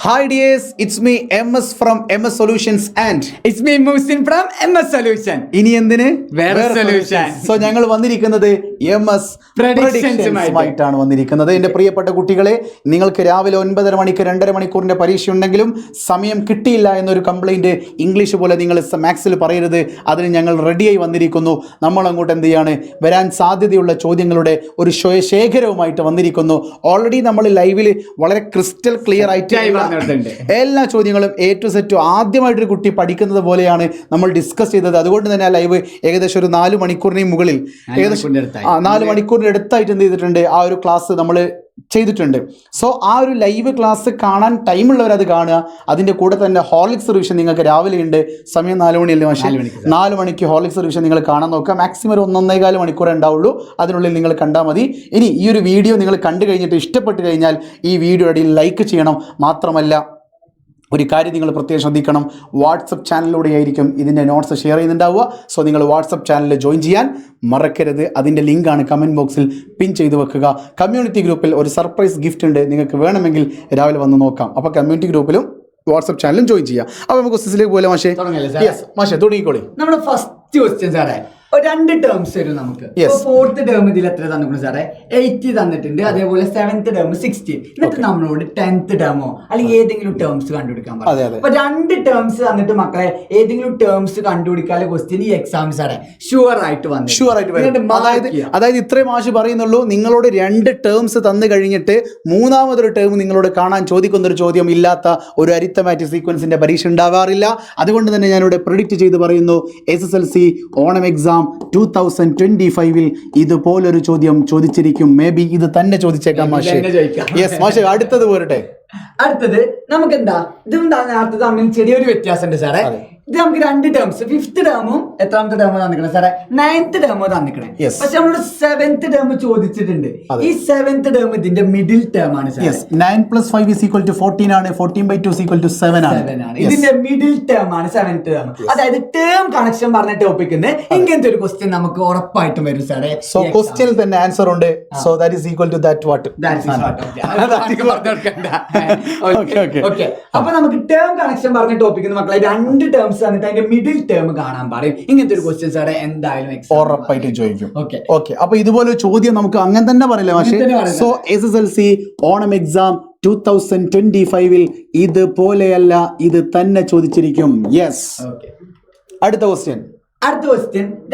Hi dears, it's me MS from MS Solutions and It's me Musin from MS Solution. ഇനി എന്തിന് വേറെ solution. So ഞങ്ങൾ വന്നിരിക്കുന്നത് MS Predictions-മായിട്ടാണ് വന്നിരിക്കുന്നത്. എൻ്റെ പ്രിയപ്പെട്ട കുട്ടികളെ, നിങ്ങൾക്ക് രാവിലെ 9:30 മണിക്ക് 2.5 മണിക്കൂറിൻ്റെ പരീക്ഷ ഉണ്ടെങ്കിലും സമയം കിട്ടിയില്ല എന്നൊരു കംപ്ലൈൻറ്റ് ഇംഗ്ലീഷ് പോലെ നിങ്ങൾ മാത്സിൽ പറയരുത്. അതിന് ഞങ്ങൾ റെഡിയായി വന്നിരിക്കുന്നു. നമ്മൾ അങ്ങോട്ട് എന്ത് ചെയ്യാണ്, വരാൻ സാധ്യതയുള്ള ചോദ്യങ്ങളുടെ ഒരു ശേഖരവുമായിട്ട് വന്നിരിക്കുന്നു. ഓൾറെഡി നമ്മൾ ലൈവിൽ വളരെ ക്രിസ്റ്റൽ ക്ലിയർ ആയിട്ട് എല്ലാ ചോദ്യങ്ങളും A to Z ആദ്യമായിട്ടൊരു കുട്ടി പഠിക്കുന്നത് പോലെയാണ് നമ്മൾ ഡിസ്കസ് ചെയ്തത്. അതുകൊണ്ട് തന്നെ ആ ലൈവ് ഏകദേശം ഒരു 4 മണിക്കൂറിന് മുകളിൽ, ഏകദേശം 4 മണിക്കൂറിന് അടുത്തായിട്ട് എന്ത് ചെയ്തിട്ടുണ്ട്, ആ ഒരു ക്ലാസ് നമ്മൾ ചെയ്തിട്ടുണ്ട്. സോ ആ ഒരു ലൈവ് ക്ലാസ് കാണാൻ ടൈമുള്ളവരത് കാണുക. അതിൻ്റെ കൂടെ തന്നെ ഹോർലിക്സ് റിവിഷൻ നിങ്ങൾക്ക് രാവിലെ ഉണ്ട്. സമയം 4 മണിയല്ലേ പക്ഷേ 4 മണിക്ക് ഹോർലിക്സ് റിവിഷൻ നിങ്ങൾ കാണാൻ നോക്കുക. മാക്സിമം ഒരു 1.25 മണിക്കൂറേ ഉണ്ടാവുള്ളൂ. അതിനുള്ളിൽ നിങ്ങൾ കണ്ടാൽ മതി. ഇനി ഈ ഒരു വീഡിയോ നിങ്ങൾ കണ്ടു കഴിഞ്ഞിട്ട് ഇഷ്ടപ്പെട്ട് കഴിഞ്ഞാൽ ഈ വീഡിയോ ഇടയിൽ ലൈക്ക് ചെയ്യണം. മാത്രമല്ല ഒരു കാര്യം നിങ്ങൾ പ്രത്യേകം ശ്രദ്ധിക്കണം, വാട്സപ്പ് ചാനലിലൂടെ ആയിരിക്കും ഇതിൻ്റെ നോട്ട്സ് ഷെയർ ചെയ്യുന്നുണ്ടാവുക. സോ നിങ്ങൾ വാട്സപ്പ് ചാനലിൽ ജോയിൻ ചെയ്യാൻ മറക്കരുത്. അതിൻ്റെ ലിങ്കാണ് കമൻറ്റ് ബോക്സിൽ പിൻ ചെയ്ത് വെക്കുക. കമ്മ്യൂണിറ്റി ഗ്രൂപ്പിൽ ഒരു സർപ്രൈസ് ഗിഫ്റ്റ് ഉണ്ട്, നിങ്ങൾക്ക് വേണമെങ്കിൽ രാവിലെ വന്ന് നോക്കാം. അപ്പോൾ കമ്മ്യൂണിറ്റി ഗ്രൂപ്പിലും വാട്സപ്പ് ചാനലും ജോയിൻ ചെയ്യാം. അപ്പോൾ നമുക്ക് ക്വസ്റ്റ്യൻസിലേക്ക് പോലെ മാഷേ തുടങ്ങിക്കോളി. നമ്മുടെ ഫസ്റ്റ് ക്വസ്റ്റ്യൻ സാറേ, 2 ടേംസ് വരും നമുക്ക്. 4th ടേം ഇതിൽ എത്ര തന്നിട്ടുണ്ട് സാറേ? 80 തന്നിട്ടുണ്ട്. അതേപോലെ 7th ടേം 60. എന്നിട്ട് നമ്മളോട് 10th ടേമോ അല്ലെങ്കിൽ ഏതെങ്കിലും ടേംസ് കണ്ടുപിടിക്കാൻ പറയും. അപ്പൊ 2 ടേംസ് തന്നിട്ട് മക്കളെ ഏതെങ്കിലും ടേംസ് കണ്ടുപിടിക്കാനുള്ള ക്വസ്റ്റ്യൻ ഈ എക്സാം സാറേ ഷുവർ ആയിട്ട് വരും. അതായത് ഇത്രയും മാഷ് പറയുന്നുള്ളൂ, നിങ്ങളോട് 2 ടേംസ് തന്നു കഴിഞ്ഞിട്ട് മൂന്നാമതൊരു ടേം നിങ്ങളോട് കാണാൻ ചോദിക്കുന്നൊരു ചോദ്യം ഇല്ലാത്ത ഒരു അരിത്തമാറ്റിക് സീക്വൻസിന്റെ പരീക്ഷ ഉണ്ടാവാറില്ല. അതുകൊണ്ട് തന്നെ ഞാനിവിടെ പ്രെഡിക്റ്റ് ചെയ്ത് പറയുന്നു, SSLC ഓണം എക്സാം 2025 ഇതുപോലൊരു ചോദ്യം ചോദിച്ചിരിക്കും. മേ ബി ഇത് തന്നെ ചോദിച്ചേക്കാം മാഷേ. യെസ് മാഷേ, അടുത്തത് പോരട്ടെ. അടുത്തത് നമുക്ക് എന്താ, ഇതും നേരത്തെ തമ്മിൽ ചെറിയൊരു വ്യത്യാസമുണ്ട് സാറേ. ഇത് നമുക്ക് 2 ടേംസ്, 5th ടേമും എത്രാമത്തെ ടേമോ തന്നിക്കണേ സാറേ? 9th ടേമോ തന്നിക്കണേ. പക്ഷെ നമ്മളോട് 7th ടേം ചോദിച്ചിട്ടുണ്ട്. ഈ 7th ടേം ഇതിന്റെ മിഡിൽ ടേം ആണ്. 9 + 5 = 14 ആണ്. 14/2 = 7 ആണ്. ഇതിന്റെ മിഡിൽ ടേം ആണ് 7th ടേം. അതായത് ടേം കണക്ഷൻ പറഞ്ഞ ടോപ്പിക്കിന് ഇങ്ങനത്തെ ഒരു ക്വസ്റ്റ്യൻ നമുക്ക് ഉറപ്പായിട്ടും വരും സാറേ. സോ ക്വസ്റ്റ്യനിൽ തന്നെ ആൻസർ ഉണ്ട്. So that is equal to that what. Okay, അപ്പൊ നമുക്ക് ടേം കണക്ഷൻ പറഞ്ഞ ടോപ്പിക്കിന് മക്കളെ 2 ടേംസ് തന്നിട്ട് അതിന്റെ മിഡിൽ ടേം കാണാൻ പറയും. ഇങ്ങനത്തെ ഒരു ക്വസ്റ്റ്യൻ സാറേ എന്തായാലും ഉറപ്പായിട്ടും ചോദിക്കും. ഓക്കെ, അപ്പൊ ഇതുപോലെ ചോദ്യം നമുക്ക് അങ്ങനെ തന്നെ പറയില്ല പക്ഷേ. സോ SSLC ഓണം എക്സാം 2025 ഇതുപോലെയല്ല, ഇത് തന്നെ ചോദിച്ചിരിക്കും. യെസ്. അടുത്ത ക്വസ്റ്റ്യൻ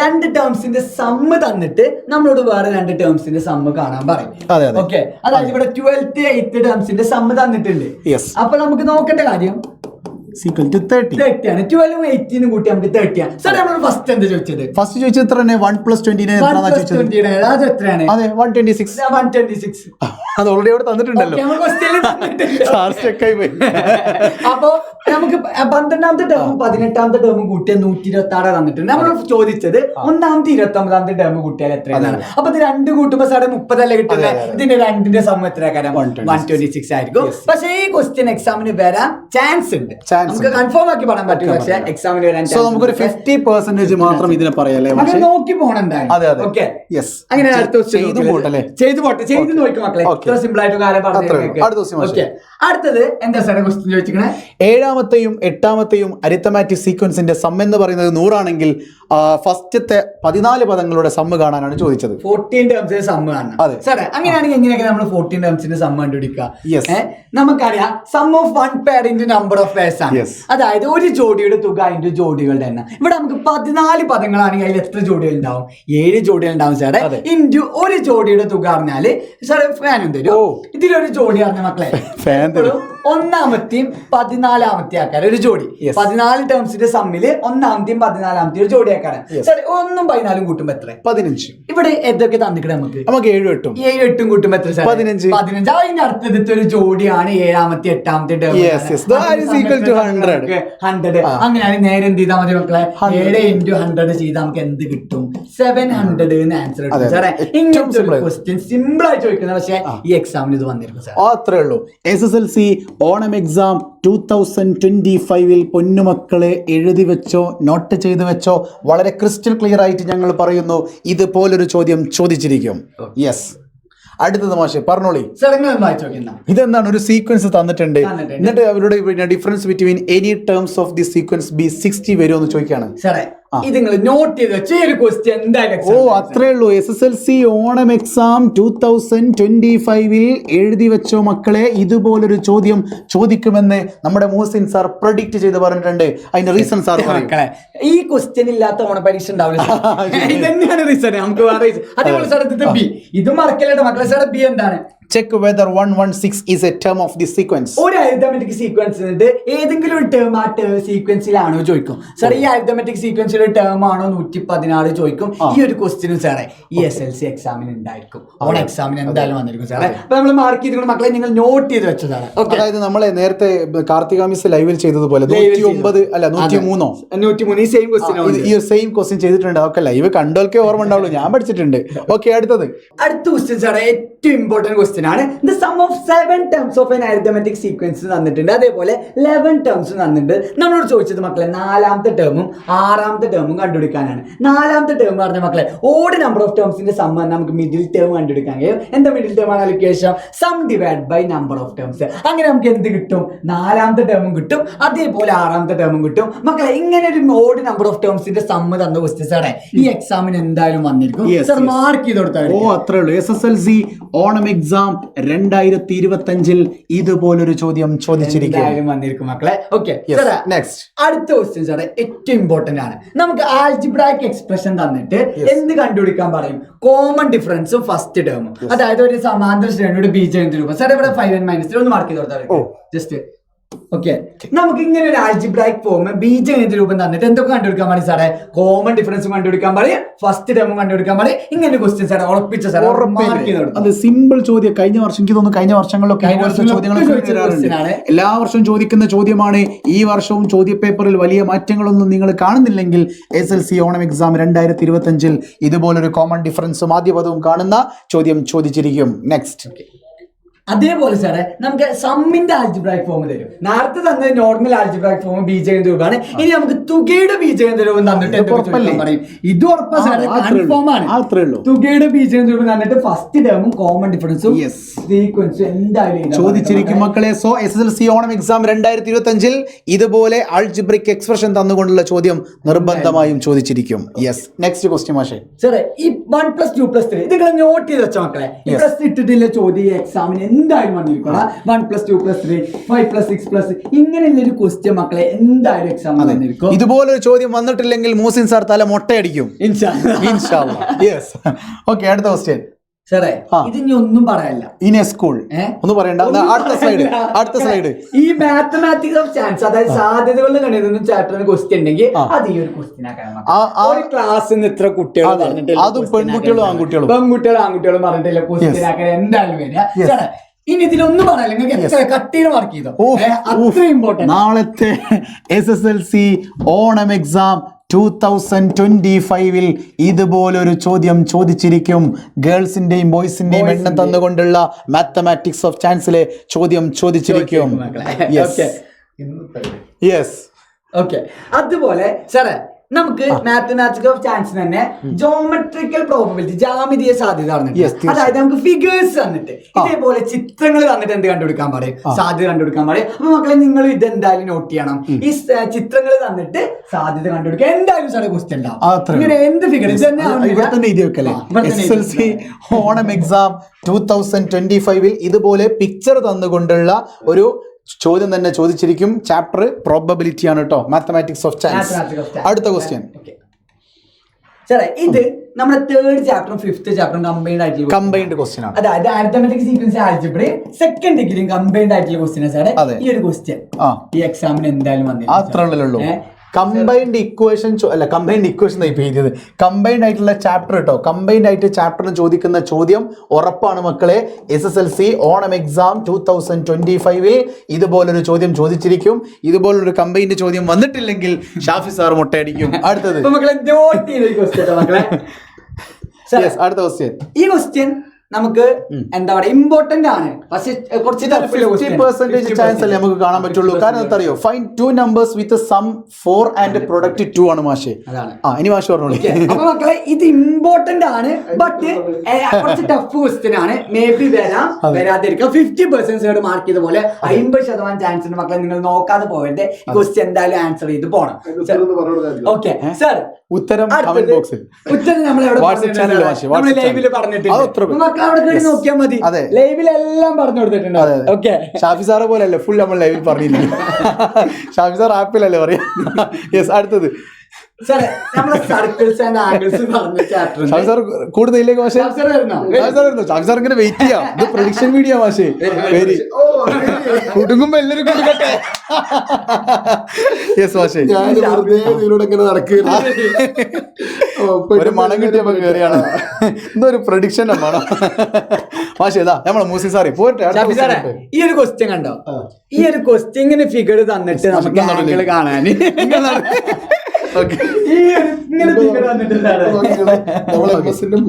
2 ടേംസിന്റെ സമ്മ് തന്നിട്ട് നമ്മളോട് വേറെ 2 ടേംസിന്റെ സമ്മ് കാണാൻ പറയും. ഓക്കെ, അതായത് ഇവിടെ 12th 8th ടേംസിന്റെ സമ്മ് തന്നിട്ടുണ്ട്. അപ്പൊ നമുക്ക് നോക്കേണ്ട കാര്യം 30 ആണ്. 12ഉം 18ഉം കൂട്ടി നമുക്ക് 30 ആണ്. സാർ നമ്മൾ ഫസ്റ്റ് എന്താ ചോദിച്ചത്? ഫസ്റ്റ് ചോദിച്ചത് എത്ര? 1 + 20 അത് എത്രയാണ്? അതെ 126. അത് ഓൾറെഡി അവിടെ തന്നിട്ടുണ്ടല്ലോ. അപ്പൊ നമുക്ക് 12ാമത്തെ ടേമും 18ാമത്തെ ടേമും കൂട്ടിയ 126 തന്നിട്ടുണ്ട്. നമ്മൾ ചോദിച്ചത് 1ാമത്തെ 29ാമത്തെ ടേം കൂട്ടിയാൽ എത്രയാണ്? അപ്പൊ ഇത് 2 കൂട്ടുമ്പോ സാറേ 30 അല്ലേ കിട്ടുന്നത്? ഇതിന്റെ 2ന്റെ സമ്മ എത്ര? 126 ആയിരിക്കും. പക്ഷെ ഈ ക്വസ്റ്റ്യൻ എക്സാമിന് വരാൻ ചാൻസ് ഉണ്ട്. നമുക്ക് കൺഫേം ആക്കി പറയാൻ പറ്റും, പക്ഷേ എക്സാമിന് വരാൻ നമുക്കൊരു 50% മാത്രം ഇതിനെ പറയാല്ലേ. നോക്കി പോകണം. ഓക്കെ, അങ്ങനെ ചെയ്തു നോക്കും മക്കളെ. സിമ്പിൾ ആയിട്ട് കാര്യം പറഞ്ഞു. അടുത്തത് എന്താ സാറേ ക്വസ്റ്റ്യൻ ചോദിച്ചിരിക്കണേ? 7ാമത്തെയും 8ാമത്തെയും അരിത്തമാറ്റിക് സീക്വൻസിന്റെ സം എന്ന് പറയുന്നത് 100 ആണെങ്കിൽ ഫസ്റ്റത്തെ 14 പദങ്ങളുടെ സമ്മ് കാണാനാണ് ചോദിച്ചത്. 14 ടേംസിന്റെ സമ്മ് കാണണം. സാറേ അങ്ങനെയാണെങ്കിൽ എങ്ങനെയൊക്കെ നമ്മൾ 14 ടേംസിന്റെ സമ്മ് കണ്ടുപിടിക്കുക? നമുക്കറിയാം sum of 1 pair into number of pairs ആണ്. അതായത് ഒരു ജോഡിയുടെ തുക ഇൻറ്റു ജോഡികളുടെ എണ്ണം. ഇവിടെ നമുക്ക് 14 പദങ്ങളാണെങ്കിൽ അതിൽ എത്ര ജോഡികൾ ഉണ്ടാവും? 7 ജോഡികൾ ഉണ്ടാവും സാറേ. ഇൻറ്റു ഒരു ജോഡിയുടെ തുക പറഞ്ഞാല് സാറേ ഫാനും തരും. ഇതിലൊരു ജോഡി പറഞ്ഞ മക്കളെ 1ാമത്തെയും 14ാമത്തെ ആക്കാറ് ഒരു ജോഡി. 14 ടേംസിന്റെ സമ്മില് 1ാമത്തെയും 14ാമത്തെയും ഒരു ജോഡി ആക്കാറ്. 1ഉം 14ഉം കൂട്ടുമ്പോ എത്ര? 15. ഇവിടെ എന്തൊക്കെ തന്നിക്കണേ? നമുക്ക് 7 8ഉം കൂട്ടുമ്പോ എത്ര? 15. അതിന്റെ അടുത്തത്തെ ഒരു ജോഡിയാണ് 7ാമത്തെ 8ാമത്തെ ടേം. 100. അങ്ങനെയാണ് നേരെ എന്ത് ചെയ്താൽ മതി മക്കളെ? 7 × 100 ചെയ്താൽ നമുക്ക് എന്ത് കിട്ടും? 700 ആൻസർ കിട്ടും സാറേ. ഇങ്ങനത്തെ ക്വസ്റ്റ്യൻ സിമ്പിൾ ആയി ചോദിക്കുന്നത്, പക്ഷേ ഈ എക്സാമിന് ഇത് വന്നിരിക്കും സാർ. അത്രേ ഉള്ളൂ. SSLC ഓണം എക്സാം 2025 പൊന്നുമക്കളെ എഴുതി വെച്ചോ, നോട്ട് ചെയ്ത് വെച്ചോ. വളരെ ക്രിസ്റ്റൽ ക്ലിയർ ആയിട്ട് ഞങ്ങൾ പറയുന്നു, ഇതുപോലൊരു ചോദ്യം ചോദിച്ചിരിക്കും. യെസ്. അടുത്തത് മാഷെ പറഞ്ഞോളി. വായിച്ചു ഇതെന്താണ് ഒരു സീക്വൻസ് തന്നിട്ടുണ്ട്, എന്നിട്ട് അവരുടെ difference between any terms of the sequence B 60 വരുമോ എന്ന് ചോദിക്കാണ്. ഇത് നിങ്ങൾ നോട്ട് ചെയ്ത് വെച്ച ഒരു ക്വസ്റ്റ്യൻ എന്തായാലും. ഓ അത്രേ ഉള്ളൂ. SSLC ഓണം എക്സാം 2025 എഴുതി വെച്ചോ മക്കളെ, ഇതുപോലൊരു ചോദ്യം ചോദിക്കുമെന്ന് നമ്മുടെ മൂസിൻ സാർ പ്രഡിക്റ്റ് ചെയ്ത് പറഞ്ഞിട്ടുണ്ട്. അതിന്റെ റീസൺ സാർ മക്കളെ, ഈ ക്വസ്റ്റ്യൻ ഇല്ലാത്ത ഓണ പരീക്ഷ ഉണ്ടാവില്ല. ഇതന്നെയാണ് റീസൺ. നമുക്ക് അതേപോലെ സാർ ബി ഇത് മറക്കല്ലേട്ടോ മക്കളെ. സാർ ബി എന്താണ്? Check whether 116 is a term of the sequence. ഒരു അരിത്തമെറ്റിക് സീക്വൻസ് ഏതെങ്കിലും ഒരു ടേം ആ സീക്വൻസിലാണോ ചോദിക്കും. സാർ ഈ അരിത്തമെറ്റിക് സീക്വൻസിൽ ഒരു ടേം ആണോ 116 ചോദിക്കും. ഈ ഒരു ക്വസ്റ്റ്യനും സാറേ ഈ SLC എക്സാമിന് ഉണ്ടായിരിക്കും, ഓൺ എക്സാമിന് എന്തായാലും വന്നിരിക്കും സാറേ. അപ്പൊ നമ്മൾ മാർക്ക് ചെയ്ത് മക്കളെ നിങ്ങൾ നോട്ട് ചെയ്ത് വെച്ചതാണ്. അതായത് നമ്മളെ നേരത്തെ കാർത്തിക മിസ് ലൈവിൽ ചെയ്തതുപോലെ 109 അല്ല 103 ഈ സെയിം ക്വസ്റ്റ്യൻ ഈ സെയിം ക്വസ്റ്റ്യൻ ചെയ്തിട്ടുണ്ട്. ഓക്കെ, ലൈവ് കണ്ടോൽക്കേ ഓർമ്മ ഉണ്ടാവുള്ളൂ, ഞാൻ പഠിച്ചിട്ടുണ്ട്. ഓക്കെ, അടുത്ത ക്വസ്റ്റ്യൻ സാറേ ഏറ്റവും ഇമ്പോർട്ടന്റ് ക്വസ്റ്റ്യൻ ആണ്. The sum of 7 terms of an arithmetic sequence തന്നിട്ടുണ്ട്, അതേപോലെ 11 terms തന്നിട്ടുണ്ട്. നമ്മളോട് ചോദിച്ചത് മക്കളെ 4ാമത്തെ ടേമും 6ാമത്തെ ടേമും കണ്ടുപിടിക്കാനാണ്. 4ാമത്തെ ടേം പറഞ്ഞ മക്കളെ ഓഡ് നമ്പർ ഓഫ് ടേംസിന്റെ സം നമുക്ക് മിഡിൽ ടേം കണ്ടുപിടിക്കാൻ കഴിയും. എന്താ മിഡിൽ ടേം ആണ്? Allocation sum divide by number of terms. അങ്ങനെ നമുക്ക് എന്ത് കിട്ടും? 4ാമത്തെ ടേമും കിട്ടും, അതേപോലെ 6ാമത്തെ ടേമും കിട്ടും. മക്കളെ ഇങ്ങനെ ഒരു ഓഡ് നമ്പർ ഓഫ് ടേംസിന്റെ സം തന്ന ക്വസ്റ്റ്യൻസ് ആണ് ഈ എക്സാമിന് എന്തായാലും വന്നിരിക്കും. സാർ മാർക്ക് ചെയ്ത് കൊടുത്താൽ അത്രേ ഉള്ളൂ. SSLC ഓണം എക്സാം 2025 ഇതുപോലൊരു ചോദ്യം ചോദിച്ചിരിക്കും വന്നിരിക്കും മക്കളെ. ഓക്കെ, അടുത്ത ക്വസ്റ്റ്യൻ സാറേ ഏറ്റവും ഇമ്പോർട്ടന്റ് ആണ്. നമുക്ക് ആൽജിബ്രായിക് എക്സ്പ്രഷൻ തന്നിട്ട് എന്ത് കണ്ടുപിടിക്കാൻ പറയും? കോമൺ ഡിഫറൻസും ഫസ്റ്റ് ടേമും. അതായത് ഒരു സമാന്തര ശ്രേണിയുടെ ബീജഗണിത രൂപം. സാർ ഇവിടെ 5n-3 ഒന്ന് മാർക്ക് ചെയ്ത് കൊടുത്താൽ ജസ്റ്റ്. ഓക്കെ, നമുക്ക് ഇങ്ങനെ ഒരു ആൽജിബ്രായിക് ഫോം ബീജഗണിത രൂപം തന്നിട്ട് എന്തൊക്കെ കണ്ടുപിടിക്കാൻ പറയും സാറേ? കോമൺ ഡിഫറൻസും കണ്ടുപിടിക്കാൻ പറയും, ഫസ്റ്റ് ടേമും കണ്ടുപിടിക്കാൻ പറയും. ഇങ്ങനെ ക്വസ്റ്റ്യൻ സാറേ ഉറപ്പിച്ച സാറേ അത് സിമ്പിൾ ചോദ്യം. കഴിഞ്ഞ വർഷം എനിക്ക് തോന്നുന്നു കഴിഞ്ഞ വർഷങ്ങളിലൊക്കെ എല്ലാ വർഷവും ചോദിക്കുന്ന ചോദ്യമാണ്. ഈ വർഷവും ചോദ്യ പേപ്പറിൽ വലിയ മാറ്റങ്ങളൊന്നും നിങ്ങൾ കാണുന്നില്ലെങ്കിൽ SSLC ഓണം എക്സാം 2025 ഇതുപോലൊരു കോമൺ ഡിഫറൻസും ആദ്യ പദവും കാണുന്ന ചോദ്യം ചോദിച്ചിരിക്കും. നെക്സ്റ്റ്. അതേപോലെ സാറേ നമുക്ക് സമ്മിന്റെ ആൽജിബ്രായിക് ഫോം തരും. നേരത്തെ തന്നത് നോർമൽ ആൽജിബ്രായിക് ഫോം ബീജഗണിത രൂപമാണ്. ഇനി നമുക്ക് തുകയുടെ ബീജഗണിത രൂപം തന്നിട്ട് പറയും. ഇത് ഉറപ്പാ സാറേ, കൺഫേം ആണ്. തുകയുടെ ബീജഗണിത രൂപം തന്നിട്ട് ഫസ്റ്റ് ടേമും കോമൺ ഡിഫറൻസും സീക്വൻസും എന്തായാലും ചോദിച്ചിരിക്കും മക്കളെ. സോ SSLC ഓണം എക്സാം 2025 ഇതുപോലെ ആൽജിബ്രിക് എക്സ്പ്രഷൻ തന്നുകൊണ്ടുള്ള ചോദ്യം നിർബന്ധമായും ചോദിച്ചിരിക്കും. യെസ്, നെക്സ്റ്റ് ക്വസ്റ്റ്യൻ മാഷേ. സാറേ ഈ 1+2+3 ഇത് നോട്ട് ചെയ്ത് വെച്ച മക്കളെ. ഈ പ്ലസ് ഇട്ടിട്ടില്ല ചോദ്യം എക്സാമിന് എന്തായാലും വന്നിരിക്കണം. 1+2+3 5+6+ ഇങ്ങനെയുള്ള ഒരു ക്വസ്റ്റ്യൻ മക്കളെ എന്തായാലും എക്സാം വന്നിരിക്കും. ഇതുപോലൊരു ചോദ്യം വന്നിട്ടില്ലെങ്കിൽ മൂസിൻ സാർ തല മൊട്ടയടിക്കും. ഓക്കെ, അടുത്ത ക്വസ്റ്റ്യൻ. സാറേ ഇത് ഇനി ഒന്നും പറയാനില്ല. ഇൻ എ സ്കൂൾ ഒന്നും പറയണ്ട. അടുത്ത സ്ലൈഡ്. ഈ മാത്തമാറ്റിക്സ് ഓഫ് ചാൻസ്, അതായത് സാധ്യതകളുടെ ഗണിതം ചാപ്റ്ററിന് ക്വസ്റ്റ്യൻ ഉണ്ടെങ്കിൽ അത് ഈ ഒരു ക്വസ്റ്റ്യൻ ആക്കാൻ ക്ലാസ്സിൽ ഇത്ര കുട്ടികൾ പെൺകുട്ടികളും ആൺകുട്ടികളും പറഞ്ഞിട്ടില്ല ക്വസ്റ്റ്യൻ ആക്കാൻ എന്തായാലും വരിക. ഇനി ഇതിലൊന്നും പറയാനില്ല, കട്ടിയിൽ മാർക്ക് ചെയ്തോ. അത്ര ഇമ്പോർട്ടന്റ്. നാളത്തെ SSLC ഓണം എക്സാം 2025 ഇതുപോലൊരു ചോദ്യം ചോദിച്ചിരിക്കും. ഗേൾസിന്റെയും ബോയ്സിന്റെയും എണ്ണം തന്നുകൊണ്ടുള്ള മാത്തമാറ്റിക്സ് ഓഫ് ചാൻസിലെ ചോദ്യം ചോദിച്ചിരിക്കും. അതുപോലെ സാറേ നമുക്ക് മാത്തമാറ്റിക്സ് ഓഫ് ചാൻസ് തന്നെ ജോമെട്രിക്കൽ പ്രോബബിലിറ്റി, ജാമിതീയ സാധ്യത, അതായത് നമുക്ക് ഫിഗേഴ്സ് തന്നിട്ട് ഇതേപോലെ ചിത്രങ്ങൾ തന്നിട്ട് എന്ത് കണ്ടുപിടിക്കാൻ പറയും? സാധ്യത കണ്ടുപിടിക്കാൻ പറയും. അപ്പൊ മക്കളെ നിങ്ങൾ ഇത് എന്തായാലും നോട്ട് ചെയ്യണം. ഈ ചിത്രങ്ങൾ തന്നിട്ട് സാധ്യത കണ്ടുപിടിക്കാൻ എന്തായാലും സാറേ ക്വസ്റ്റ്യൻ ഉണ്ടാവും. ഇങ്ങനെ എന്ത് ഫിഗർ SSLC ഓണം എക്സാം 2025 ഇതുപോലെ പിക്ചർ തന്നുകൊണ്ടുള്ള ഒരു ചോദ്യം തന്നെ ചോദിച്ചിരിക്കും. ചാപ്റ്റർ പ്രോബബിലിറ്റി ആണ് കേട്ടോ, മാത്തമാറ്റിക്സ് ഓഫ് ചാൻസ്. അടുത്ത ക്വസ്റ്റ്യൻ. ഇത് നമ്മുടെ 3rd ചാപ്റ്ററും 5th ചാപ്റ്ററും കമ്പൈൻഡ് ക്വസ്റ്റ്യൻ ആണ്. അതായത് അരിത്തമെറ്റിക് സീക്വൻസ് ആൽജിബ്രയും സെക്കൻഡ് ഡിഗ്രിയും കമ്പൈൻഡ് ആയിട്ടുള്ള ക്വസ്റ്റ്യൻ ആണ്. ഈ ഒരു ക്വസ്റ്റ്യൻ ഈ എക്സാമിന് എന്തായാലും വന്നില്ല. അത്രയുള്ളൂ. കമ്പൈൻഡ് ഇക്വേഷൻ എഴുതിയത് കമ്പൈൻഡ് ആയിട്ടുള്ള ചാപ്റ്റർ കേട്ടോ. കമ്പൈൻഡ് ആയിട്ട് ചാപ്റ്ററിന് ചോദിക്കുന്ന ചോദ്യം ഉറപ്പാണ് മക്കളെ. SSLC ഓണം എക്സാം 2025 ഇതുപോലൊരു ചോദ്യം ചോദിച്ചിരിക്കും. ഇതുപോലൊരു കമ്പൈൻഡ് ചോദ്യം വന്നിട്ടില്ലെങ്കിൽ ഷാഫി സാർ മുട്ടയടിക്കും. അടുത്തത് അടുത്ത ക്വസ്റ്റ്യൻ. ഈ ക്വസ്റ്റ്യൻ നമുക്ക് എന്താ പറയാ ഇമ്പോർട്ടന്റ് ആണ്, പക്ഷെ കുറച്ച് 50% ചാൻസ് അല്ലേ നമുക്ക് കാണാൻ പറ്റുള്ളൂ. കാരണം എന്താ അറിയോ, find 2 numbers with sum 4 and product 2 ആണ് മാഷേ. ഇനി മാഷ് പറഞ്ഞോളൂ. അപ്പൊ മക്കളെ ഇത് ഇമ്പോർട്ടന്റ് ആണ്, ബട്ട് കുറച്ച് ടഫ് ക്വസ്റ്റ്യൻ ആണ്. മേ ബി വരാതിരിക്കാം. 50% മാർക്ക് ചെയ്ത പോലെ 50% ചാൻസ് ഉണ്ട് മക്കളെ. നിങ്ങൾ നോക്കാതെ പോകരുത്. ഈ ക്വസ്റ്റ്യൻ എന്തായാലും ആൻസർ ചെയ്ത് പോകണം. ഓക്കെ സർ, ഉത്തരം കമന്റ് ബോക്സിൽ, ഉത്തരം നമ്മൾ ലൈവില് പറഞ്ഞിട്ടുണ്ട്. മക്കൾ അവിടെ കേട്ട് നോക്കിയാൽ മതി. ലൈവിലെല്ലാം പറഞ്ഞു കൊടുത്തിട്ടുണ്ട്. ഓക്കെ, ഷാഫി സാറെ പോലെ അല്ലേ ഫുൾ നമ്മൾ ലൈവിൽ പറഞ്ഞില്ല. ഷാഫി സാർ ആപ്പിലല്ലേ പറയാ. യെസ്, അടുത്തത് സാറേ നമ്മളെ സർക്കിൾസ് ആൻഡ് ആംഗിൾസ് പറഞ്ഞ ചാപ്റ്റർ ഷാഫി സാർ കൂടുതലിലേക്ക് മാഷേ. ഷാഫി സാർ ഇങ്ങനെ വെയിറ്റ് ചെയ്യാം. ഇത് പ്രൊഡിക്ഷൻ വീഡിയോ മാഷേ. വെരി കുടുങ്ങുമ്പോ എല്ലാരും കൊടുക്കട്ടെ. യെസ് മാഷേ, ഒരു മണം കിട്ടിയപ്പോ കേറിയാണ്. എന്തൊരു പ്രൊഡിക്ഷന്റെ മണം മാഷേ. ഇതാ നമ്മളെ മൂസി സാറി പോട്ടെ. ഈ ഒരു ക്വസ്റ്റ്യൻ കണ്ടോ, ഈ ഒരു ക്വസ്റ്റ്യൻ ഫിഗർ തന്നിട്ട് നമുക്ക് ആംഗിൾ കാണാൻ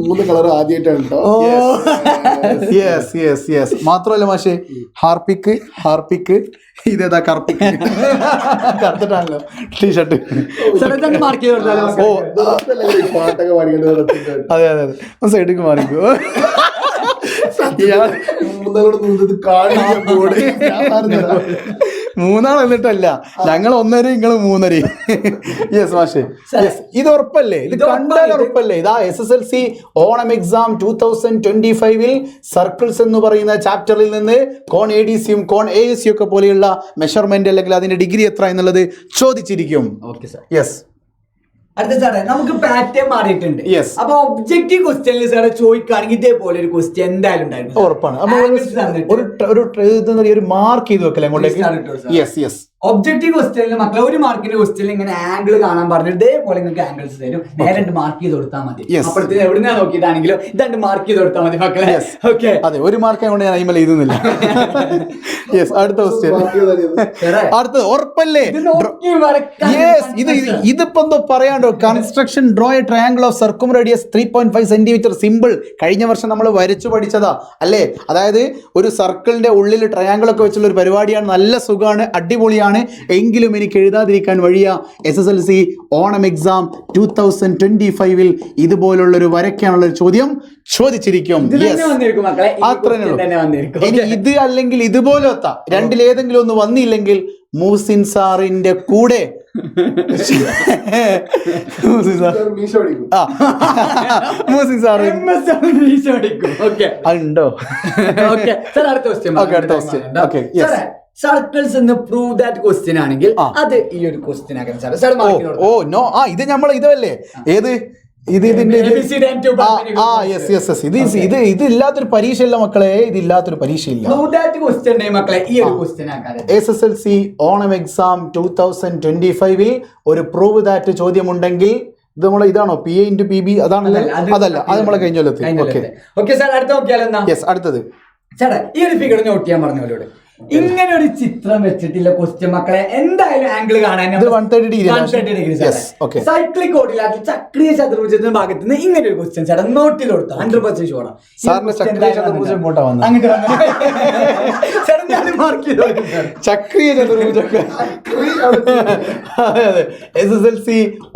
മൂന്ന് കളർ ആദ്യമായിട്ടാണ് കേട്ടോ. മാത്രമല്ല മാഷേ, ഹാർപ്പിക്ക് ഇതേതാ കറുപ്പിക്ക് കറുത്തിട്ടാണല്ലോ ടീഷർട്ട്. മാർക്ക് ചെയ്ത് പാട്ടൊക്കെ പാടിക്കേണ്ടത്. അതെ അതെ അതെ, സൈഡിക്ക് മാറിക്കോ. മൂന്നാൾ എന്നിട്ടല്ല, ഞങ്ങൾ 1.5 നിങ്ങൾ 3.5. യെസ് മാഷേ, ഇത് ഉറപ്പല്ലേ? ഇത് കണ്ടാൽ ഉറപ്പല്ലേ? ഇതാ SSLC ഓണം എക്സാം 2025 സർക്കിൾസ് എന്ന് പറയുന്ന ചാപ്റ്ററിൽ നിന്ന് കോൺ ADCയും കോൺ ASC ഒക്കെ പോലെയുള്ള മെഷർമെന്റ് അല്ലെങ്കിൽ അതിന്റെ ഡിഗ്രി എത്ര എന്നുള്ളത് ചോദിച്ചിരിക്കും. Okay sir. യെസ്, അടുത്ത സാറേ നമുക്ക് പാറ്റേൺ മാറിയിട്ടുണ്ട്. യെസ്, അപ്പൊ ഒബ്ജക്റ്റീവ് ക്വസ്റ്റ്യനിൽ സാറെ ചോദിക്കുകയാണെങ്കിൽ ഇതേപോലെ ഒരു ക്വസ്റ്റ്യൻ എന്തായാലും ഉണ്ടായിരുന്നു. ഉറപ്പാണ്. ഒരു മാർക്ക് ചെയ്ത് വെക്കല്ലേ അങ്ങോട്ടേക്ക്. യെസ് യെസ്, ഒബ്ജക്റ്റീവ് ക്വസ്റ്റ്യനിൽ മക്കളെ ഒരു മാർക്കിന്റെ ക്വസ്റ്റ്യനിൽ ഇങ്ങനെ ആംഗിൾ കാണാൻ പറഞ്ഞു ഇതേപോലെ നിങ്ങൾക്ക് ആംഗിൾസ് തരും. നേരെ മാർക്ക് ചെയ്ത് കൊടുത്താൽ മതി. അപ്പോഴത്തേക്ക് എവിടുന്നാ നോക്കിയിട്ടാണെങ്കിലും ഇതാണ്ട് മാർക്ക് ചെയ്ത് കൊടുത്താൽ മതി മക്കളെ. ഓക്കെ, അതെ, ഒരു മാർക്ക് കൊണ്ട് ഞാൻ ഇമെയിൽ എഴുതുന്നില്ല. യെസ്, അടുത്ത ക്വസ്റ്റ്യൻ. അടുത്തത് ഉറപ്പല്ലേ? ഇതിപ്പോ എന്തോ പറയാണ്ടോ. Construction draw a triangle of circumradius 3.5 cm simple. കഴിഞ്ഞ വർഷം നമ്മൾ വരച്ചു പഠിച്ചതാ അല്ലേ? അതായത് ഒരു സർക്കിളിന്റെ ഉള്ളിൽ ട്രയാംഗിൾ ഒക്കെ വെച്ചുള്ള ഒരു പരിപാടിയാണ്. നല്ല സുഖമാണ്, അടിപൊളിയാണ്. എങ്കിലും എനിക്ക് എഴുതാതിരിക്കാൻ വഴിയ SSLC ഓണം എക്സാം 2025 ഇതുപോലുള്ളൊരു വരയ്ക്കാനുള്ളൊരു ചോദ്യം ചോദിച്ചിരിക്കും. ഇനി ഇത് അല്ലെങ്കിൽ ഇതുപോലത്തെ രണ്ടിലേതെങ്കിലും ഒന്ന് വന്നില്ലെങ്കിൽ മൂസിൻ സാറിന്റെ കൂടെ മൂസിൻ സാർ ഉണ്ടോ? സർക്കിൾസ് എന്ന് പ്രൂവ് ദാറ്റ് ക്വസ്റ്റ്യൻ ആണെങ്കിൽ അത് ഈ ഒരു ക്വസ്റ്റ്യൻ ആക്കണം സാർ. ഓ നോ, ഇത് നമ്മൾ ഇതല്ലേ ഏത് ഇത് ഇതിന്റെ ഇത് ഇല്ലാത്തൊരു പരീക്ഷയില്ല മക്കളെ, ഇത് ഇല്ലാത്തൊരു പരീക്ഷയില്ല. SSLC ഓണം എക്സാം 2025 ഒരു പ്രൂവ് ദാറ്റ് ചോദ്യം ഉണ്ടെങ്കിൽ ഇത് നമ്മളെ ഇതാണോ PA × PB? അതാണല്ലോ. അതല്ല, അത് നമ്മളെ കഴിഞ്ഞല്ലോ. അടുത്തത് ചേട്ടാ ഈ ഒരു ഫിഗർ നോട്ട് ചെയ്യാൻ പറഞ്ഞവരോട്. ഇങ്ങനെ ഒരു ചിത്രം വെച്ചിട്ടില്ല ക്വസ്റ്റ്യൻ മക്കളെ എന്തായാലും ആംഗിൾ കാണാൻ 130 ഡിഗ്രി. സൈക്ലിക് കോർഡിനേറ്റ് ചക്രീയ ചതുർഭുജത്തിന്റെ ഭാഗത്ത് നിന്ന് ഇങ്ങനെ ഒരു ക്വസ്റ്റ്യൻ ചേട്ടാ നോട്ട് ചെയ്ത് കൊടുത്താൽ 100% ഷുവർ. ചക്രീയ ചതുർഭുജം SSLC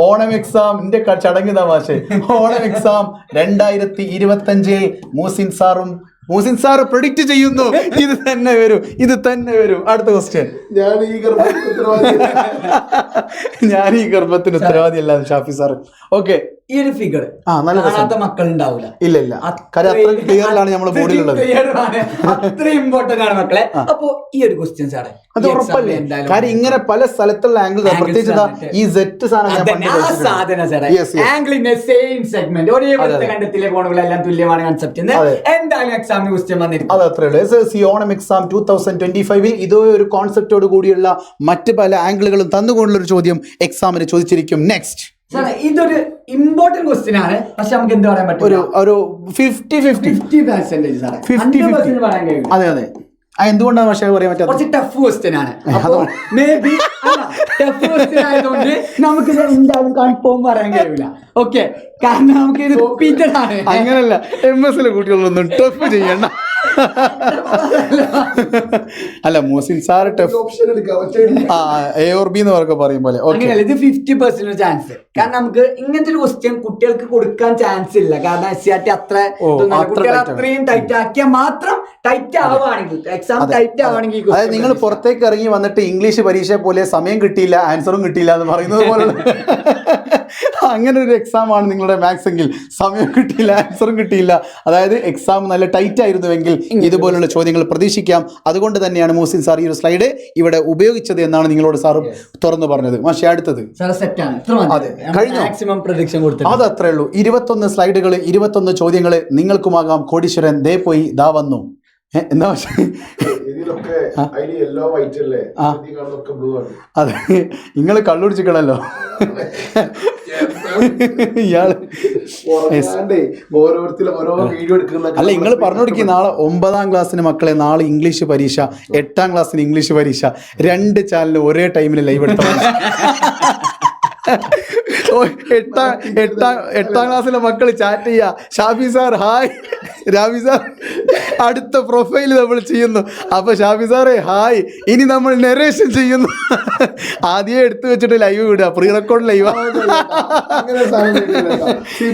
ഓണം എക്സാമിന്റെ ചടങ്ങ് തമാശ. ഓണം എക്സാം 2025 മൂസിൻ സാർ പ്രൊഡിക്റ്റ് ചെയ്യുന്നു ഇത് തന്നെ വരും. അടുത്ത ക്വസ്റ്റ്യൻ. ഞാൻ ഈ ഗർഭത്തിന് ഉത്തരവാദി അല്ല ഷാഫി സാർ. ഓക്കെ, ഈ ഒരു ഫിഗർ മക്കൾ ഉണ്ടാവില്ല. ഇല്ല, അത്ര ക്ലിയറിലാണ് നമ്മുടെ ബോർഡിലുള്ളത്. അത്ര ഇമ്പോർട്ടന്റ് ആണ് മക്കളെ. അപ്പൊ ഈ ഒരു ക്വസ്റ്റ്യൻ സാറേ അത് ഉറപ്പല്ലേ? കാര്യം ഇങ്ങനെ പല സ്ഥലത്തുള്ള ആംഗിൾ, പ്രത്യേകിച്ച് ഈ സെറ്റ് ആംഗിളിന്റെ സെയിം സെഗ്മെന്റ് ഒരേപോലത്തെ കണ്ടത്തിലെ കോണുകളെല്ലാം തുല്യമാണ് കൺസെപ്റ്റ് എന്തായാലും എക്സാമിന് ക്വസ്റ്റ്യൻ വന്നിരിക്കും. അത് അത്രേ ഉള്ളൂ. SSLC ഓണം എക്സാം 2025 ഇതേ ഒരു കോൺസെപ്റ്റോട് കൂടിയുള്ള മറ്റ് പല ആംഗിളുകളും തന്നുകൊണ്ടുള്ള ഒരു ചോദ്യം എക്സാമിന് ചോദിച്ചിരിക്കും. നെക്സ്റ്റ് സാറേ ഇതൊരു ഇമ്പോർട്ടന്റ് ക്വസ്റ്റ്യൻ ആണ്, പക്ഷെ നമുക്ക് എന്ത് പറയാൻ പറ്റും? ഒരു 50% 50% സാറേ 50% പറയാൻ കഴിയും. അതെ എന്തുകൊണ്ടാണ് പക്ഷേ പറയാൻ പറ്റാത്ത? കുറച്ച് ടഫ് ക്വസ്റ്റ്യൻ ആണ്. അപ്പൊ മേ ബി ടഫ് ക്വസ്റ്റ്യൻ ആയതുകൊണ്ട് നമുക്ക് എന്തായാലും കൺഫേം പറയാൻ കഴിയില്ല. ഓക്കെ, കാരണം നമുക്ക് ഇത് റിപ്പീറ്റഡ് ആണ്. അങ്ങനല്ല, MS കുട്ടികളൊന്നും ടഫ് ചെയ്യണ്ട. അല്ല, മോസിൻ സാർ ടഫ് ഓപ്ഷൻ എടുക്കാം. A or B എന്ന് പറയും പോലെ. അങ്ങനെയല്ല, ഇത് 50% ചാൻസ്. കാരണം നമുക്ക് ഇങ്ങനത്തെ ഒരു ക്വസ്റ്റ്യൻ കുട്ടികൾക്ക് കൊടുക്കാൻ ചാൻസ് ഇല്ല. കാരണം SCRT അത്ര കുട്ടികൾ അത്രയും ടൈറ്റ് ആക്കിയാൽ മാത്രം ടൈറ്റ് ആവുകയാണെങ്കിൽ, എക്സാം ടൈറ്റ് ആവുകയാണെങ്കിൽ, അതായത് നിങ്ങൾ പുറത്തേക്ക് ഇറങ്ങി വന്നിട്ട് ഇംഗ്ലീഷ് പരീക്ഷ പോലെ സമയം കിട്ടിയില്ല, ആൻസറും കിട്ടിയില്ല എന്ന് പറയുന്നത് പോലെ അങ്ങനെ ഒരു എക്സാം ആണ് നിങ്ങളുടെ മാത്സ് എങ്കിൽ, സമയം കിട്ടിയില്ല, ആൻസറും കിട്ടിയില്ല, അതായത് എക്സാം നല്ല ടൈറ്റ് ആയിരുന്നുവെങ്കിൽ ഇതുപോലുള്ള ചോദ്യങ്ങൾ പ്രതീക്ഷിക്കാം. അതുകൊണ്ട് തന്നെയാണ് മോസിൻ സാർ ഈ ഒരു സ്ലൈഡ് ഇവിടെ ഉപയോഗിച്ചത് എന്നാണ് നിങ്ങളോട് സാർ തുറന്നു പറഞ്ഞത്. പക്ഷേ അടുത്തത് മാക്സിമം പ്രഡിക്ഷൻ കൊടുത്തു. അത് അത്രേ ഉള്ളൂ. 21 സ്ലൈഡുകൾ, 21 ചോദ്യങ്ങൾ. നിങ്ങൾക്കുമാകാം കോടീശ്വരൻ. ദേ പോയി ദാ വന്നു. എന്താ പക്ഷേ അതെ, നിങ്ങൾ കള്ളുടിച്ചിക്കണല്ലോ ഇയാള്. അല്ല, നിങ്ങൾ പറഞ്ഞു കൊടുക്കി നാളെ 9ാം ക്ലാസ്സിന് മക്കളെ, നാളെ ഇംഗ്ലീഷ് പരീക്ഷ, 8ാം ക്ലാസ്സിന് ഇംഗ്ലീഷ് പരീക്ഷ, 2 ചാനൽ ഒരേ ടൈമിൽ ലൈവ് എടുത്ത 8ാം ക്ലാസ്സിലെ മക്കൾ ചാറ്റ് ചെയ്യാ, ഷാഫി സാർ ഹായ്, രാബി സാർ അടുത്ത പ്രൊഫൈൽ നമ്മൾ ചെയ്യുന്നു, അപ്പൊ ഷാഫി സാറേ ഹായ്, ഇനി നമ്മൾ നെറേഷൻ ചെയ്യുന്നു. ആദ്യം എടുത്തു വെച്ചിട്ട് ലൈവ് വിടുക, പ്രീ റെക്കോർഡ് ലൈവ്.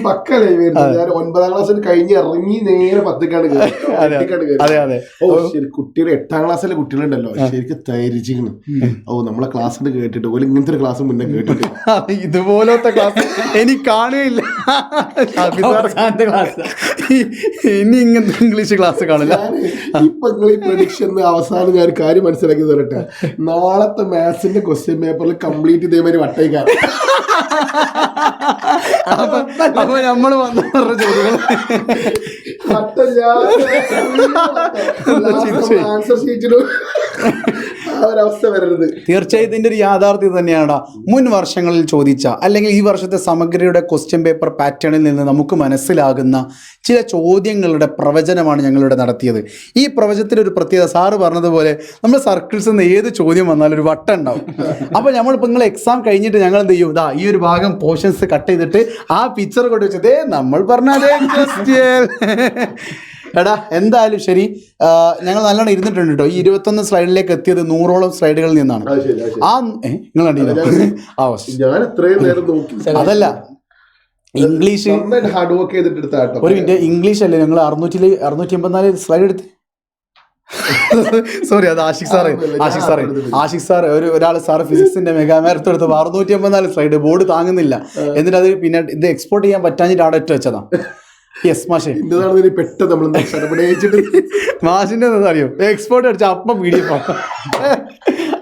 പക്ക ലൈവ്. ഞാൻ 9ാം ക്ലാസ്സിൽ കഴിഞ്ഞ് ഇറങ്ങി നേരെ 10ക്കാണ് കുട്ടികൾ. 8ാം ക്ലാസ്സിലെ കുട്ടികളുണ്ടല്ലോ, ശരിക്കും തരിച്ചിരിക്കണം. നമ്മളെ ക്ലാസ്സിൽ കേട്ടിട്ട് പോലെ ഇങ്ങനത്തെ ഒരു ക്ലാസ് മുന്നേ കേട്ടിട്ട് ഇതുപോലത്തെ ക്ലാസ് എനിക്ക് കാണുകയില്ല. ഇനി ഇങ്ങനത്തെ ഇംഗ്ലീഷ് ക്ലാസ് കാണില്ല. ഇപ്പൊ നിങ്ങൾ ഈ പ്രഡിക്ഷൻ അവസാനം ഞാൻ ഒരു കാര്യം മനസ്സിലാക്കി തരട്ടെ. നാളത്തെ മാത്സിന്റെ ക്വസ്റ്റ്യൻ പേപ്പറിൽ കംപ്ലീറ്റ് ഇതേമാതിരി വട്ടേക്കാണ്. അപ്പൊ നമ്മള് വന്ന ചോദ്യങ്ങൾ ആൻസർ ഷീറ്റിലും ഒരവസ്ഥ വരരുത്. തീർച്ചയായും ഇതിന്റെ ഒരു യാഥാർത്ഥ്യം തന്നെയാണ്. മുൻ വർഷങ്ങളിൽ ചോദിച്ച അല്ലെങ്കിൽ ഈ വർഷത്തെ സമഗ്രയുടെ ക്വസ്റ്റ്യൻ പേപ്പർ പാറ്റേണിൽ നിന്ന് നമുക്ക് മനസ്സിലാകുന്ന ചില ചോദ്യങ്ങളുടെ പ്രവചനമാണ് ഞങ്ങളിവിടെ നടത്തിയത്. ഈ പ്രവചനത്തിൽ ഒരു പ്രത്യേകത, സാറ് പറഞ്ഞതുപോലെ നമ്മൾ സർക്കിൾസ് നിന്ന് ഏത് ചോദ്യം വന്നാലും ഒരു വട്ടം ഉണ്ടാവും. അപ്പോൾ നമ്മളിപ്പോൾ നിങ്ങൾ എക്സാം കഴിഞ്ഞിട്ട് ഞങ്ങൾ എന്ത് ചെയ്യും, ഇതാ ഈ ഒരു ഭാഗം പോർഷൻസ് കട്ട് ചെയ്തിട്ട് ആ പിക്ചർ കൊണ്ട് വെച്ചതേ നമ്മൾ പറഞ്ഞതേ ക്വസ്റ്റ്യൻ. എടാ എന്തായാലും ശരി, ഞങ്ങൾ നല്ലോണം ഇരുന്നിട്ടുണ്ട് കേട്ടോ. ഈ 21 സ്ലൈഡിലേക്ക് എത്തിയത് 100ഓളം സ്ലൈഡുകളിൽ നിന്നാണ്. നിങ്ങൾ കണ്ടില്ല? അതല്ല, ഇംഗ്ലീഷ് ഹാർഡ് വർക്ക് ചെയ്തിട്ട് ഒരു മിനിറ്റ്, ഇംഗ്ലീഷ് അല്ലേ ഞങ്ങൾ 684 സ്ലൈഡ് എടുത്ത്. സോറി, അത് ആഷിഖ് സാർ ഒരാൾ സാറ് ഫിസിക്സിന്റെ മെഗാ മാരത്തോൺ എടുത്തപ്പോൾ 684 സ്ലൈഡ്, ബോർഡ് താങ്ങുന്നില്ല. എന്നിട്ട് അത് പിന്നെ ഇത് എക്സ്പോർട്ട് ചെയ്യാൻ പറ്റാഞ്ഞിട്ട് അവിടെ ഇട്ട് വെച്ചതാ. യെസ് മാഷെ, മാഷിന്റെ എന്താ അറിയോ, എക്സ്പോർട്ട് അടിച്ച അപ്പം PDF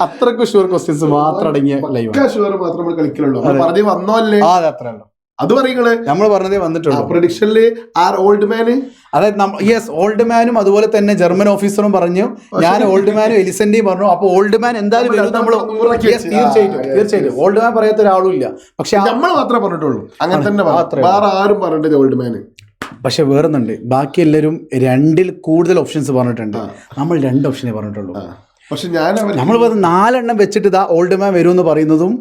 അത്രക്കും ഷുവർ ക്വസ്റ്റ്യൻസ് മാത്രം അടങ്ങിയ ലൈവ്. അതെ, അത്രേ ഉള്ളൂ. അത് പറയുന്നത് നമ്മൾ പറഞ്ഞതേ വന്നിട്ടുള്ളൂ. പ്രഡിക്ഷനില് ഓൾഡ് മാന്, അതായത് യെസ്, ഓൾഡ് മാനും അതുപോലെ തന്നെ ജർമ്മൻ ഓഫീസറും പറഞ്ഞു, ഞാൻ ഓൾഡ് മാനും എലിസന്റെയും പറഞ്ഞു. അപ്പൊ ഓൾഡ് മാൻ എന്തായാലും വരും. നമ്മൾ തീർച്ചയായിട്ടും ഓൾഡ് മാൻ പറയാത്ത ഒരാളും ഇല്ല. പക്ഷെ നമ്മൾ മാത്രമേ പറഞ്ഞിട്ടുള്ളൂ. അങ്ങനെ തന്നെ വേറെ ആരും പറഞ്ഞിട്ടില്ല ഓൾഡ് മാന്. പക്ഷെ വേറൊന്നുണ്ട്, ബാക്കി എല്ലാവരും 2ൽ കൂടുതൽ ഓപ്ഷൻസ് പറഞ്ഞിട്ടുണ്ട്. നമ്മൾ 2 ഓപ്ഷനേ പറഞ്ഞിട്ടുള്ളൂ. പക്ഷെ നമ്മൾ 4 വെച്ചിട്ട് ഇതാ ഓൾഡ് മാൻ വരും എന്ന് പറയുന്നതും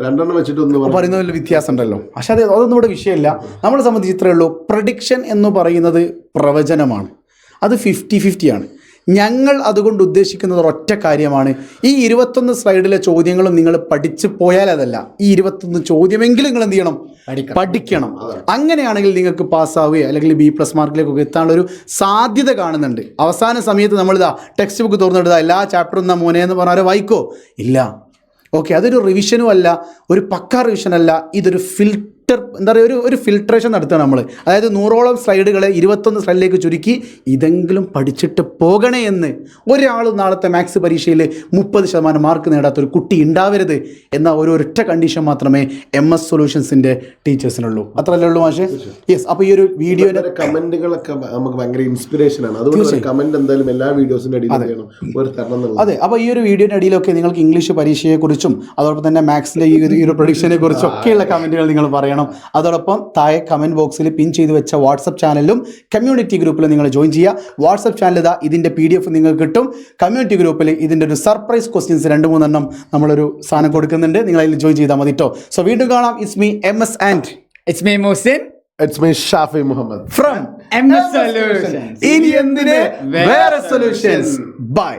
2 വെച്ചിട്ട് പറയുന്നതിൽ വ്യത്യാസം ഉണ്ടല്ലോ. പക്ഷെ അതൊന്നും ഇവിടെ വിഷയമല്ല. നമ്മളെ സംബന്ധിച്ച് ഇത്രയേ ഉള്ളൂ. പ്രഡിക്ഷൻ എന്ന് പറയുന്നത് പ്രവചനമാണ്. അത് 50-50 ആണ്. ഞങ്ങൾ അതുകൊണ്ട് ഉദ്ദേശിക്കുന്നത് ഒറ്റ കാര്യമാണ്, ഈ 21 സ്ലൈഡിലെ ചോദ്യങ്ങളും നിങ്ങൾ പഠിച്ചു പോയാൽ അതല്ല, ഈ 21 ചോദ്യമെങ്കിലും നിങ്ങൾ എന്ത് ചെയ്യണം, പഠിക്കണം. അങ്ങനെയാണെങ്കിൽ നിങ്ങൾക്ക് പാസ്സാവുകയോ അല്ലെങ്കിൽ B+ മാർക്കിലേക്കൊക്കെ എത്താനുള്ള ഒരു സാധ്യത കാണുന്നുണ്ട്. അവസാന സമയത്ത് നമ്മളിതാ ടെക്സ്റ്റ് ബുക്ക് തുറന്നിട്ട് എല്ലാ ചാപ്റ്ററും എന്നാ മോനെ എന്ന് പറഞ്ഞാൽ വായിക്കോ ഇല്ല. ഓക്കെ, അതൊരു റിവിഷനും അല്ല, ഒരു പക്കാ റിവിഷൻ അല്ല, ഇതൊരു എന്താ പറയുക, ഒരു ഫിൽട്രേഷൻ നടത്തുകയാണ് നമ്മൾ. അതായത് 100ഓളം സ്ലൈഡുകളെ 21 സ്ലൈഡിലേക്ക് ചുരുക്കി ഇതെങ്കിലും പഠിച്ചിട്ട് പോകണേ എന്ന്. ഒരാളും നാളത്തെ മാത്സ് പരീക്ഷയിൽ 30% മാർക്ക് നേടാത്തൊരു കുട്ടി ഉണ്ടാവരുത് എന്ന ഒരൊറ്റ കണ്ടീഷൻ മാത്രമേ MS സൊല്യൂഷൻസിൻ്റെ ടീച്ചേഴ്സിനുള്ളൂ. അത്രയല്ലേ ഉള്ളൂ മാഷേ? യെസ്. അപ്പോൾ ഈ ഒരു വീഡിയോയുടെ കമന്റുകളൊക്കെ നമുക്ക് ഭയങ്കര ഇൻസ്പിറേഷൻ ആണ്. അതുകൊണ്ട് കമന്റ് എന്തായാലും എല്ലാ വീഡിയോസിന്റെ അടിയിൽ തരണം. അതെ, അപ്പോൾ ഈ ഒരു വീഡിയോയുടെ അടിയിലൊക്കെ നിങ്ങൾക്ക് ഇംഗ്ലീഷ് പരീക്ഷയെക്കുറിച്ചും അതോടൊപ്പം തന്നെ മാത്സിലെ ഈ ഒരു പ്രൊഡിക്ഷനെ കുറിച്ചും ഒക്കെയുള്ള കമന്റുകൾ നിങ്ങൾ പറയണം. പറയണം. അതോടൊപ്പം താഴെ കമന്റ് ബോക്സിൽ പിൻ ചെയ്ത് വെച്ച വാട്സപ്പ് ചാനലിലും കമ്മ്യൂണിറ്റി ഗ്രൂപ്പിലും നിങ്ങൾ ജോയിൻ ചെയ്യുക. വാട്സപ്പ് ചാനൽ ഇതാ ഇതിന്റെ PDF നിങ്ങൾക്ക് കിട്ടും. കമ്മ്യൂണിറ്റി ഗ്രൂപ്പിൽ ഇതിന്റെ ഒരു സർപ്രൈസ് ക്വസ്റ്റ്യൻസ് 2-3 എണ്ണം നമ്മളൊരു സാധനം കൊടുക്കുന്നുണ്ട്. നിങ്ങൾ അതിൽ ജോയിൻ ചെയ്താൽ മതി കേട്ടോ. സോ വീണ്ടും കാണാം. It's me MS and it's me Muhsin It's me, Shafi Muhammad. from MS Solutions. ഇനി എന്തിന് വേറെ സൊല്യൂഷൻസ്. ബൈ.